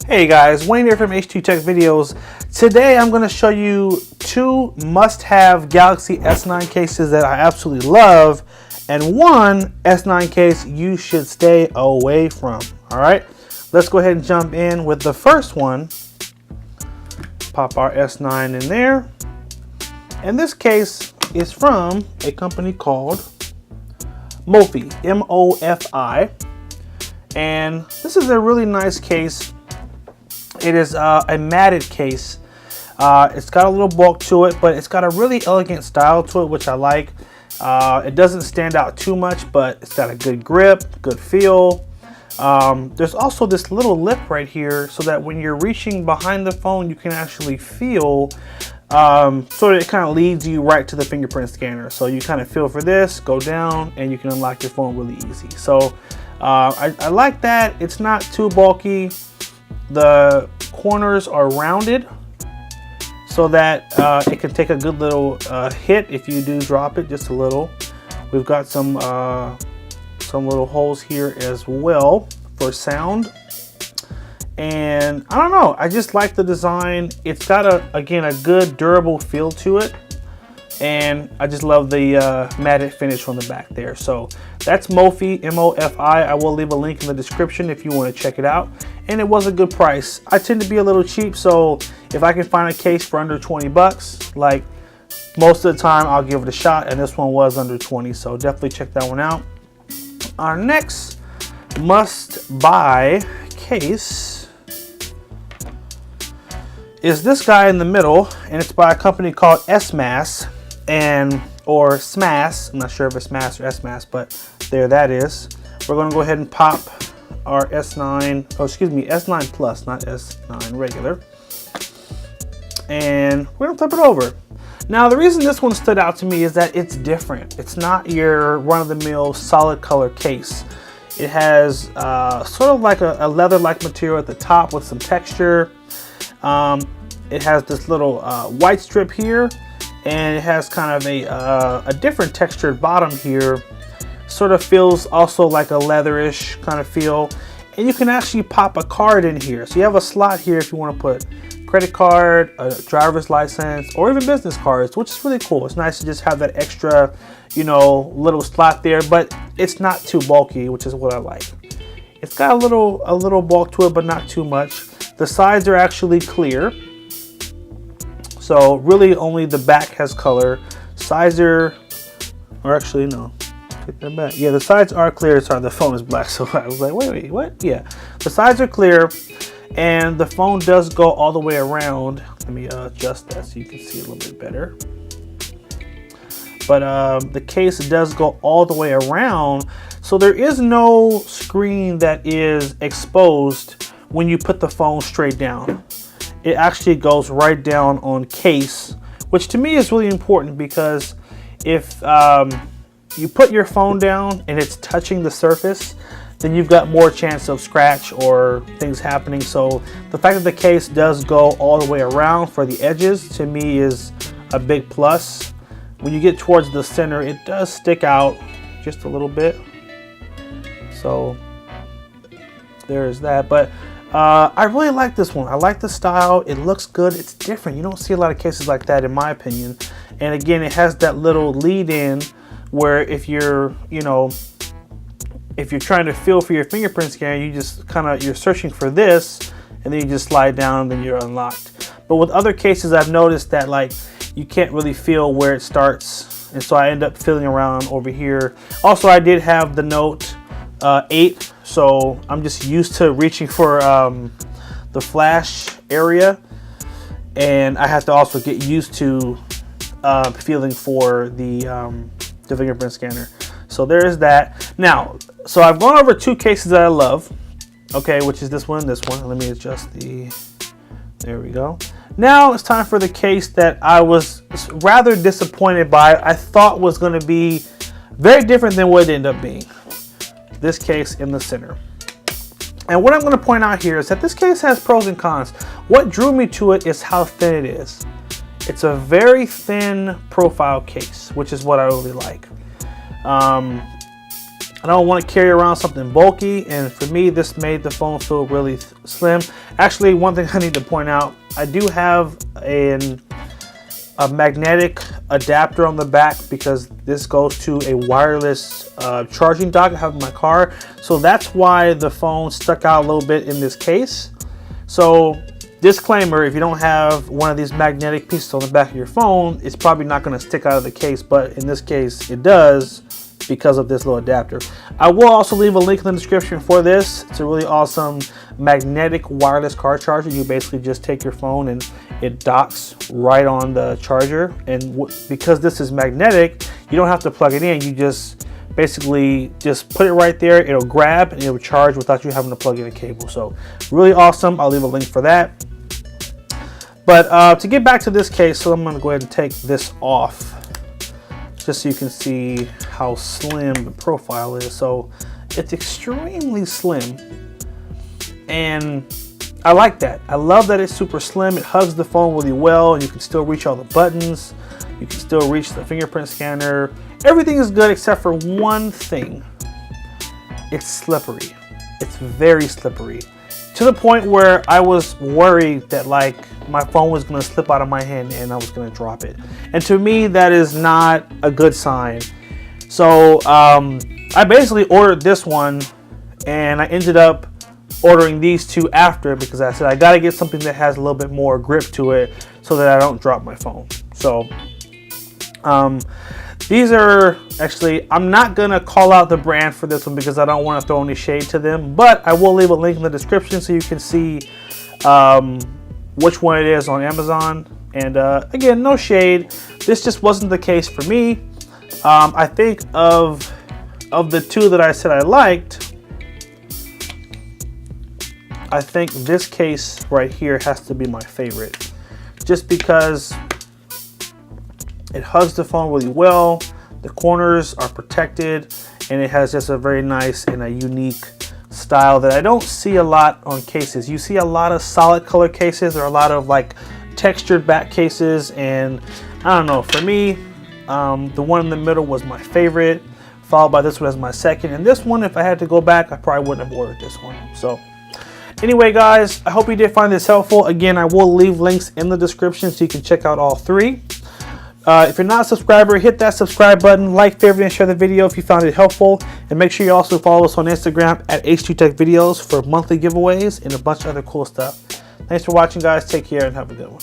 Hey guys, Wayne here from H2 Tech Videos. Today I'm going to show you two must-have Galaxy S9 cases that I absolutely love, and one S9 case you should stay away from. Alright, let's go ahead and jump in with the first one. Pop our S9 in there. And this case is from a company called Mophie, M-O-F-I. And this is a really nice case. It is a matted case. It's got a little bulk to it, but it's got a really elegant style to it, which I like. It doesn't stand out too much, but it's got a good grip, good feel. There's also this little lip right here so that when you're reaching behind the phone, you can actually feel, so that it kind of leads you right to the fingerprint scanner. So you kind of feel for this, go down, and you can unlock your phone really easy. So I like that. It's not too bulky. The corners are rounded so that it can take a good little hit if you do drop it just a little. We've got some little holes here as well for sound. And I don't know, I just like the design. It's got a good durable feel to it. And I just love the matted finish on the back there. So that's Mophie, M-O-F-I. I will leave a link in the description if you want to check it out. And it was a good price. I tend to be a little cheap, so if I can find a case for under 20 bucks, like most of the time, I'll give it a shot. And this one was under 20, so definitely check that one out. Our next must-buy case is this guy in the middle, and it's by a company called SMass. Or SMass, I'm not sure if it's SMass or SMass, but there that is. We're going to go ahead and pop our S9, S9 Plus, not S9 regular. And we're going to flip it over. Now, the reason this one stood out to me is that it's different. It's not your run-of-the-mill solid color case. It has sort of like a leather-like material at the top with some texture. It has this little white strip here. And it has kind of a different textured bottom here. Sort of feels also like a leatherish kind of feel. And you can actually pop a card in here. So you have a slot here if you want to put credit card, a driver's license, or even business cards, which is really cool. It's nice to just have that extra, little slot there, but it's not too bulky, which is what I like. It's got a little bulk to it, but not too much. The sides are actually clear. So really only the back has color. Sides are, or actually no, take that back. Yeah, the sides are clear. Sorry, the phone is black, so I was like, wait, what? Yeah, the sides are clear, and the phone does go all the way around. Let me adjust that so you can see a little bit better. But the case does go all the way around, so there is no screen that is exposed when you put the phone straight down. It actually goes right down on case, which to me is really important because if you put your phone down and it's touching the surface, then you've got more chance of scratch or things happening. So the fact that the case does go all the way around for the edges, to me, is a big plus. When you get towards the center, it does stick out just a little bit. So there's that. But I really like this one. I like the style. It looks good. It's different. You don't see a lot of cases like that, in my opinion. And again, it has that little lead in where if you're, if you're trying to feel for your fingerprint scanner, you just you're searching for this, and then you just slide down, and then you're unlocked. But with other cases, I've noticed that you can't really feel where it starts, and so I end up feeling around over here. Also, I did have the Note 8. So I'm just used to reaching for the flash area, and I have to also get used to feeling for the fingerprint scanner. So there is that. Now, so I've gone over two cases that I love, okay, which is this one. Let me adjust there we go. Now it's time for the case that I was rather disappointed by. I thought was going to be very different than what it ended up being. This case in the center. And what I'm going to point out here is that this case has pros and cons. What drew me to it is how thin it is. It's a very thin profile case, which is what I really like. I don't want to carry around something bulky, and for me this made the phone feel really slim. Actually, one thing I need to point out, I do have a magnetic adapter on the back because this goes to a wireless charging dock I have in my car. So that's why the phone stuck out a little bit in this case. So disclaimer, if you don't have one of these magnetic pieces on the back of your phone, it's probably not going to stick out of the case, but in this case it does because of this little adapter. I will also leave a link in the description for this. It's a really awesome magnetic wireless car charger. You basically just take your phone and it docks right on the charger, and because this is magnetic, you don't have to plug it in. You just basically just put it right there, it'll grab and it'll charge without you having to plug in a cable. So really awesome. I'll leave a link for that. But to get back to this case, so I'm going to go ahead and take this off just so you can see how slim the profile is. So it's extremely slim, and I like that. I love that it's super slim. It hugs the phone really well, and you can still reach all the buttons. You can still reach the fingerprint scanner. Everything is good except for one thing. It's slippery. It's very slippery, to the point where I was worried that like my phone was going to slip out of my hand and I was going to drop it. And to me, that is not a good sign. So I basically ordered this one, and I ended up ordering these two after because I said I got to get something that has a little bit more grip to it so that I don't drop my phone. So these are actually, I'm not going to call out the brand for this one because I don't want to throw any shade to them, but I will leave a link in the description so you can see which one it is on Amazon. And again, no shade. This just wasn't the case for me. I think of the two that I said I liked, I think this case right here has to be my favorite, just because it hugs the phone really well, the corners are protected, and it has just a very nice and a unique style that I don't see a lot on cases. You see a lot of solid color cases or a lot of like textured back cases, and I don't know, for me the one in the middle was my favorite, followed by this one as my second, and this one, if I had to go back, I probably wouldn't have ordered this one. So anyway guys, I hope you did find this helpful. Again, I will leave links in the description so you can check out all three. If you're not a subscriber, hit that subscribe button, like, favorite, and share the video if you found it helpful. And make sure you also follow us on Instagram at H2TechVideos for monthly giveaways and a bunch of other cool stuff. Thanks for watching, guys. Take care and have a good one.